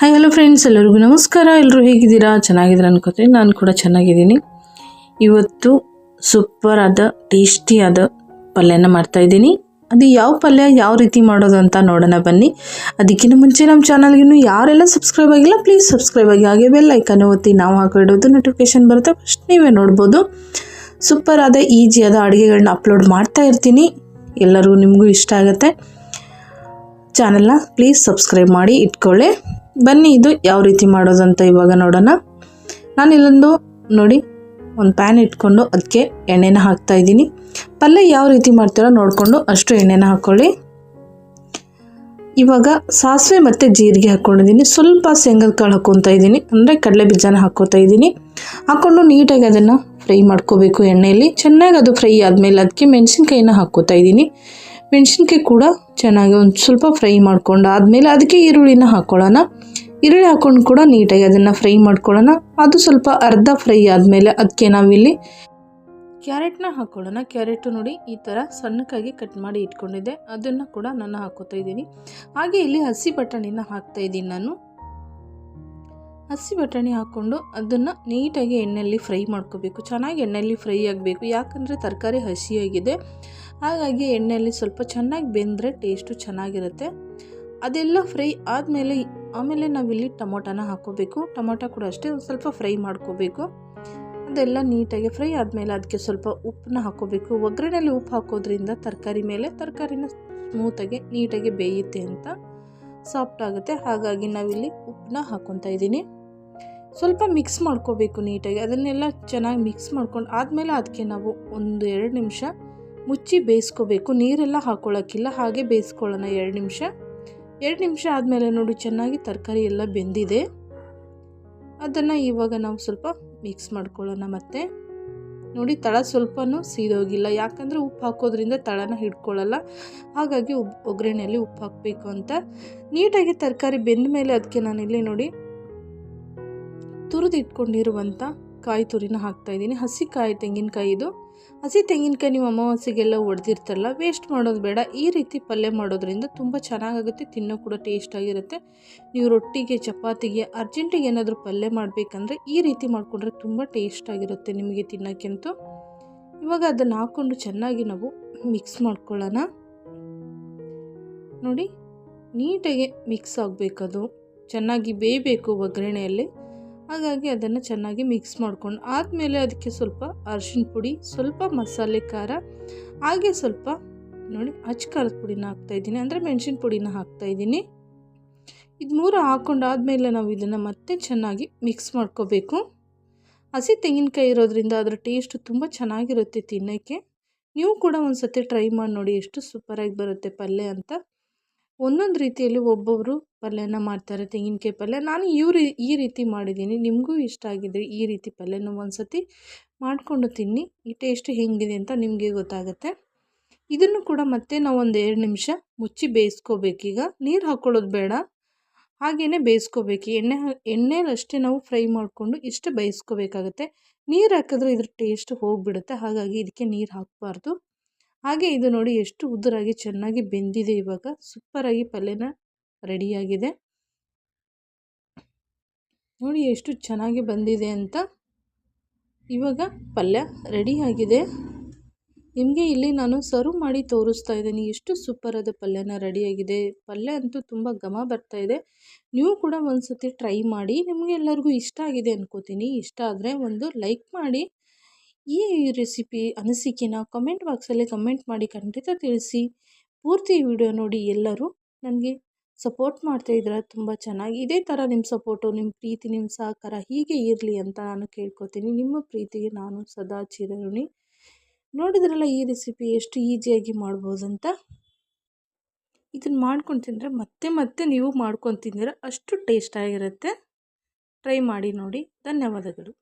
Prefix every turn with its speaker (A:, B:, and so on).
A: Hi hello friends, ಎಲ್ಲರಿಗೂ ನಮಸ್ಕಾರ. ಎಲ್ಲರೂ ಹೇಗಿದ್ದೀರಾ? ಚೆನ್ನಾಗಿದ್ದೀರಾ ಅನ್ಕೋತೀನಿ. ನಾನು ಕೂಡ ಚೆನ್ನಾಗಿದ್ದೀನಿ. ಇವತ್ತು ಸೂಪರ್ ಆದ ಟೇಸ್ಟಿಯಾದ ಪಲ್ಯನ ಮಾಡ್ತಾಯಿದ್ದೀನಿ. ಅದು ಯಾವ ಪಲ್ಯ, ಯಾವ ರೀತಿ ಮಾಡೋದು ಅಂತ ನೋಡೋಣ ಬನ್ನಿ. ಅದಕ್ಕಿಂತ ಮುಂಚೆ ನಮ್ಮ ಚಾನಲ್ಗಿನ್ನೂ ಯಾರೆಲ್ಲ ಸಬ್ಸ್ಕ್ರೈಬ್ ಆಗಿಲ್ಲ ಪ್ಲೀಸ್ ಸಬ್ಸ್ಕ್ರೈಬ್ ಆಗಿ, ಹಾಗೆ ಬೆಲ್ ಐಕನ್ ಒತ್ತಿ. ನಾವು ಹಾಕಿಡೋದು ನೋಟಿಫಿಕೇಷನ್ ಬರುತ್ತೆ, ಫಸ್ಟ್ ನೀವೇ ನೋಡ್ಬೋದು. ಸೂಪರ್ ಆದ ಈಜಿಯಾದ ಅಡುಗೆಗಳನ್ನ ಅಪ್ಲೋಡ್ ಮಾಡ್ತಾ ಇರ್ತೀನಿ. ಎಲ್ಲರಿಗೂ ನಿಮಗೂ ಇಷ್ಟ ಆಗುತ್ತೆ. ಚಾನಲ್ನ ಪ್ಲೀಸ್ ಸಬ್ಸ್ಕ್ರೈಬ್ ಮಾಡಿ ಇಟ್ಕೊಳ್ಳಿ. ಬನ್ನಿ, ಇದು ಯಾವ ರೀತಿ ಮಾಡೋದಂತ ಇವಾಗ ನೋಡೋಣ. ನಾನು ಇಲ್ಲೊಂದು ನೋಡಿ ಒಂದು ಪ್ಯಾನ್ ಇಟ್ಕೊಂಡು ಅದಕ್ಕೆ ಎಣ್ಣೆನ ಹಾಕ್ತಾಯಿದ್ದೀನಿ. ಪಲ್ಯ ಯಾವ ರೀತಿ ಮಾಡ್ತೀರೋ ನೋಡಿಕೊಂಡು ಅಷ್ಟು ಎಣ್ಣೆನ ಹಾಕ್ಕೊಳ್ಳಿ. ಇವಾಗ ಸಾಸಿವೆ ಮತ್ತು ಜೀರಿಗೆ ಹಾಕ್ಕೊಂಡಿದ್ದೀನಿ. ಸ್ವಲ್ಪ ಶೇಂಗದ ಕಾಳು ಹಾಕ್ಕೊತಾ ಇದ್ದೀನಿ, ಅಂದರೆ ಕಡಲೆ ಬೀಜನ ಹಾಕ್ಕೋತಾ ಇದ್ದೀನಿ. ಹಾಕ್ಕೊಂಡು ನೀಟಾಗಿ ಅದನ್ನು ಫ್ರೈ ಮಾಡ್ಕೋಬೇಕು ಎಣ್ಣೆಯಲ್ಲಿ. ಚೆನ್ನಾಗಿ ಅದು ಫ್ರೈ ಆದಮೇಲೆ ಅದಕ್ಕೆ ಮೆಣಸಿನ್ಕಾಯಿನ ಹಾಕ್ಕೋತಾ ಇದ್ದೀನಿ. ಮೆಣಸಿನ್ಕಾಯಿ ಕೂಡ ಚೆನ್ನಾಗಿ ಒಂದು ಸ್ವಲ್ಪ ಫ್ರೈ ಮಾಡ್ಕೊಂಡು ಆದಮೇಲೆ ಅದಕ್ಕೆ ಈರುಳ್ಳಿನ ಹಾಕ್ಕೊಳ್ಳೋಣ. ಈರುಳ್ಳಿ ಹಾಕ್ಕೊಂಡು ಕೂಡ ನೀಟಾಗಿ ಅದನ್ನು ಫ್ರೈ ಮಾಡ್ಕೊಳ್ಳೋಣ. ಅದು ಸ್ವಲ್ಪ ಅರ್ಧ ಫ್ರೈ ಆದಮೇಲೆ ಅದಕ್ಕೆ ನಾವಿಲ್ಲಿ ಕ್ಯಾರೆಟ್ನ ಹಾಕ್ಕೊಳ್ಳೋಣ. ಕ್ಯಾರೆಟು ನೋಡಿ ಈ ಥರ ಸಣ್ಣಕ್ಕಾಗಿ ಕಟ್ ಮಾಡಿ ಇಟ್ಕೊಂಡಿದ್ದೆ, ಅದನ್ನು ಕೂಡ ನಾನು ಹಾಕ್ಕೋತಾ ಇದ್ದೀನಿ. ಹಾಗೆ ಇಲ್ಲಿ ಹಸಿ ಬಟಾಣಿನ ಹಾಕ್ತಾಯಿದ್ದೀನಿ ನಾನು. ಹಸಿ ಬಟಾಣಿ ಹಾಕ್ಕೊಂಡು ಅದನ್ನು ನೀಟಾಗಿ ಎಣ್ಣೆಯಲ್ಲಿ ಫ್ರೈ ಮಾಡ್ಕೋಬೇಕು. ಚೆನ್ನಾಗಿ ಎಣ್ಣೆಯಲ್ಲಿ ಫ್ರೈ ಆಗಬೇಕು, ಯಾಕಂದರೆ ತರಕಾರಿ ಹಸಿಯಾಗಿದೆ. ಹಾಗಾಗಿ ಎಣ್ಣೆಯಲ್ಲಿ ಸ್ವಲ್ಪ ಚೆನ್ನಾಗಿ ಬೆಂದರೆ ಟೇಸ್ಟು ಚೆನ್ನಾಗಿರುತ್ತೆ. ಅದೆಲ್ಲ ಫ್ರೈ ಆಮೇಲೆ ನಾವಿಲ್ಲಿ ಟೊಮೊಟೊನ ಹಾಕ್ಕೋಬೇಕು. ಟೊಮೊಟೊ ಕೂಡ ಅಷ್ಟೇ ಒಂದು ಸ್ವಲ್ಪ ಫ್ರೈ ಮಾಡ್ಕೋಬೇಕು. ಅದೆಲ್ಲ ನೀಟಾಗಿ ಫ್ರೈ ಆದಮೇಲೆ ಅದಕ್ಕೆ ಸ್ವಲ್ಪ ಉಪ್ಪನ್ನ ಹಾಕ್ಕೋಬೇಕು. ಒಗ್ಗರಣೆಯಲ್ಲಿ ಉಪ್ಪು ಹಾಕೋದ್ರಿಂದ ತರಕಾರಿನ ಸ್ಮೂತಾಗಿ ನೀಟಾಗಿ ಬೇಯುತ್ತೆ ಅಂತ, ಸಾಫ್ಟ್ ಆಗುತ್ತೆ. ಹಾಗಾಗಿ ನಾವಿಲ್ಲಿ ಉಪ್ಪನ್ನ ಹಾಕ್ಕೊತಾ ಇದ್ದೀನಿ. ಸ್ವಲ್ಪ ಮಿಕ್ಸ್ ಮಾಡ್ಕೋಬೇಕು ನೀಟಾಗಿ. ಅದನ್ನೆಲ್ಲ ಚೆನ್ನಾಗಿ ಮಿಕ್ಸ್ ಮಾಡ್ಕೊಂಡು ಆದಮೇಲೆ ಅದಕ್ಕೆ ನಾವು 1-2 ನಿಮಿಷ ಮುಚ್ಚಿ ಬೇಯಿಸ್ಕೋಬೇಕು. ನೀರೆಲ್ಲ ಹಾಕ್ಕೊಳ್ಳೋಕ್ಕಿಲ್ಲ, ಹಾಗೆ ಬೇಯಿಸ್ಕೊಳ್ಳೋಣ 2 ನಿಮಿಷ. 2 ನಿಮಿಷ ಆದಮೇಲೆ ನೋಡಿ ಚೆನ್ನಾಗಿ ತರಕಾರಿ ಎಲ್ಲ ಬೆಂದಿದೆ. ಅದನ್ನು ಇವಾಗ ನಾವು ಸ್ವಲ್ಪ ಮಿಕ್ಸ್ ಮಾಡ್ಕೊಳ್ಳೋಣ. ಮತ್ತು ನೋಡಿ ತಳ ಸ್ವಲ್ಪನೂ ಸೀದೋಗಿಲ್ಲ, ಯಾಕಂದರೆ ಉಪ್ಪು ಹಾಕೋದ್ರಿಂದ ತಳನ ಹಿಡ್ಕೊಳ್ಳಲ್ಲ. ಹಾಗಾಗಿ ಒಗ್ಗರಣೆಯಲ್ಲಿ ಉಪ್ಪು ಹಾಕಬೇಕು ಅಂತ. ನೀಟಾಗಿ ತರಕಾರಿ ಬೆಂದ ಮೇಲೆ ಅದಕ್ಕೆ ನಾನಿಲ್ಲಿ ನೋಡಿ ತುರಿದಿಟ್ಕೊಂಡಿರುವಂಥ ಕಾಯಿ ತುರಿನ ಹಾಕ್ತಾಯಿದ್ದೀನಿ. ಹಸಿ ತೆಂಗಿನಕಾಯಿ ಇದು. ಹಸಿ ತೆಂಗಿನಕಾಯಿ ನೀವು ಅಮಾವಾಸ್ಯೆಗೆಲ್ಲ ಹೊಡೆದಿರ್ತಾರಲ್ಲ, ವೇಸ್ಟ್ ಮಾಡೋದು ಬೇಡ. ಈ ರೀತಿ ಪಲ್ಯ ಮಾಡೋದ್ರಿಂದ ತುಂಬ ಚೆನ್ನಾಗಾಗುತ್ತೆ, ತಿನ್ನೋ ಕೂಡ ಟೇಸ್ಟಾಗಿರುತ್ತೆ. ನೀವು ರೊಟ್ಟಿಗೆ, ಚಪಾತಿಗೆ, ಅರ್ಜೆಂಟಿಗೆ ಏನಾದರೂ ಪಲ್ಯ ಮಾಡಬೇಕಂದ್ರೆ ಈ ರೀತಿ ಮಾಡಿಕೊಂಡ್ರೆ ತುಂಬ ಟೇಸ್ಟಾಗಿರುತ್ತೆ ನಿಮಗೆ ತಿನ್ನೋಕ್ಕಂತೂ. ಇವಾಗ ಅದನ್ನು ಹಾಕ್ಕೊಂಡು ಚೆನ್ನಾಗಿ ನಾವು ಮಿಕ್ಸ್ ಮಾಡ್ಕೊಳ್ಳೋಣ. ನೋಡಿ ನೀಟಾಗಿ ಮಿಕ್ಸ್ ಆಗಬೇಕದು, ಚೆನ್ನಾಗಿ ಬೇಯಬೇಕು ಒಗ್ಗರಣೆಯಲ್ಲಿ. ಹಾಗಾಗಿ ಅದನ್ನು ಚೆನ್ನಾಗಿ ಮಿಕ್ಸ್ ಮಾಡ್ಕೊಂಡು ಆದಮೇಲೆ ಅದಕ್ಕೆ ಸ್ವಲ್ಪ ಅರಿಶಿನ ಪುಡಿ, ಸ್ವಲ್ಪ ಮಸಾಲೆ ಖಾರ, ಹಾಗೆ ಸ್ವಲ್ಪ ನೋಡಿ ಖಾರದ ಪುಡಿನ ಹಾಕ್ತಾಯಿದ್ದೀನಿ, ಅಂದರೆ ಮೆಣಸಿನ ಪುಡಿನ ಹಾಕ್ತಾಯಿದ್ದೀನಿ. ಇದು 3 ಹಾಕ್ಕೊಂಡು ಆದಮೇಲೆ ನಾವು ಇದನ್ನು ಮತ್ತೆ ಚೆನ್ನಾಗಿ ಮಿಕ್ಸ್ ಮಾಡ್ಕೋಬೇಕು. ಹಸಿ ತೆಂಗಿನಕಾಯಿ ಇರೋದ್ರಿಂದ ಅದರ ಟೇಸ್ಟು ತುಂಬ ಚೆನ್ನಾಗಿರುತ್ತೆ ತಿನ್ನೋಕ್ಕೆ. ನೀವು ಕೂಡ ಒಂದು ಸತಿ ಟ್ರೈ ಮಾಡಿ ನೋಡಿ, ಎಷ್ಟು ಸೂಪರಾಗಿ ಬರುತ್ತೆ ಪಲ್ಯ ಅಂತ. ಒಂದೊಂದು ರೀತಿಯಲ್ಲಿ ಒಬ್ಬೊಬ್ಬರು ಪಲ್ಯನ ಮಾಡ್ತಾರೆ, ತೆಂಗಿನಕಾಯಿ ಪಲ್ಯ. ನಾನು ಈ ರೀತಿ ಮಾಡಿದ್ದೀನಿ. ನಿಮಗೂ ಇಷ್ಟ ಆಗಿದ್ರೆ ಈ ರೀತಿ ಪಲ್ಯನ ಒಂದು ಸತಿ ಮಾಡಿಕೊಂಡು ತಿನ್ನಿ, ಈ ಟೇಸ್ಟ್ ಹೆಂಗಿದೆ ಅಂತ ನಿಮಗೆ ಗೊತ್ತಾಗುತ್ತೆ. ಇದನ್ನು ಕೂಡ ಮತ್ತೆ ನಾವು 1-2 ನಿಮಿಷ ಮುಚ್ಚಿ ಬೇಯಿಸ್ಕೋಬೇಕೀಗ. ನೀರು ಹಾಕ್ಕೊಳ್ಳೋದು ಬೇಡ, ಹಾಗೆಯೇ ಬೇಯಿಸ್ಕೋಬೇಕು. ಎಣ್ಣೆಲಷ್ಟೇ ನಾವು ಫ್ರೈ ಮಾಡಿಕೊಂಡು ಇಷ್ಟು ಬೇಯಿಸ್ಕೋಬೇಕಾಗತ್ತೆ. ನೀರು ಹಾಕಿದ್ರೆ ಇದ್ರ ಟೇಸ್ಟ್ ಹೋಗಿಬಿಡುತ್ತೆ, ಹಾಗಾಗಿ ಇದಕ್ಕೆ ನೀರು ಹಾಕಬಾರ್ದು. ಹಾಗೆ ಇದು ನೋಡಿ ಎಷ್ಟು ಉದುರಾಗಿ ಚೆನ್ನಾಗಿ ಬೆಂದಿದೆ. ಇವಾಗ ಸೂಪರಾಗಿ ಪಲ್ಯನ ರೆಡಿಯಾಗಿದೆ. ನೋಡಿ ಎಷ್ಟು ಚೆನ್ನಾಗಿ ಬಂದಿದೆ ಅಂತ. ಇವಾಗ ಪಲ್ಯ ರೆಡಿಯಾಗಿದೆ. ನಿಮಗೆ ಇಲ್ಲಿ ನಾನು ಸರ್ವ್ ಮಾಡಿ ತೋರಿಸ್ತಾ ಇದ್ದೀನಿ. ಎಷ್ಟು ಸೂಪರಾದ ಪಲ್ಯನ ರೆಡಿಯಾಗಿದೆ. ಪಲ್ಯ ಅಂತೂ ತುಂಬ ಘಮ ಬರ್ತಾ ಇದೆ. ನೀವು ಕೂಡ ಒಂದು ಸತಿ ಟ್ರೈ ಮಾಡಿ. ನಿಮಗೆಲ್ಲರಿಗೂ ಇಷ್ಟ ಆಗಿದೆ ಅನ್ಕೋತೀನಿ. ಇಷ್ಟ ಆದರೆ ಒಂದು ಲೈಕ್ ಮಾಡಿ. ಈ ರೆಸಿಪಿ ಅನಿಸಿಕೆನ ಕಮೆಂಟ್ ಬಾಕ್ಸಲ್ಲಿ ಕಮೆಂಟ್ ಮಾಡಿ ಖಂಡಿತ ತಿಳಿಸಿ. ಪೂರ್ತಿ ವಿಡಿಯೋ ನೋಡಿ ಎಲ್ಲರೂ ನನಗೆ ಸಪೋರ್ಟ್ ಮಾಡ್ತಾಯಿದ್ದೀರ ತುಂಬ ಚೆನ್ನಾಗಿ. ಇದೇ ಥರ ನಿಮ್ಮ ಸಪೋರ್ಟು, ನಿಮ್ಮ ಪ್ರೀತಿ, ನಿಮ್ಮ ಸಹಕಾರ ಹೀಗೆ ಇರಲಿ ಅಂತ ನಾನು ಕೇಳ್ಕೊತೀನಿ. ನಿಮ್ಮ ಪ್ರೀತಿಗೆ ನಾನು ಸದಾ ಚಿರಋಣಿ. ನೋಡಿದ್ರಲ್ಲ ಈ ರೆಸಿಪಿ ಎಷ್ಟು ಈಸಿಯಾಗಿ ಮಾಡ್ಬೋದಂತ. ಇದನ್ನು ಮಾಡ್ಕೊಂಡು ತಿಂದರೆ ಮತ್ತೆ ನೀವು ಮಾಡ್ಕೊಂಡು ತಿಂದಿರ ಅಷ್ಟು ಟೇಸ್ಟಾಗಿರುತ್ತೆ. ಟ್ರೈ ಮಾಡಿ ನೋಡಿ. ಧನ್ಯವಾದಗಳು.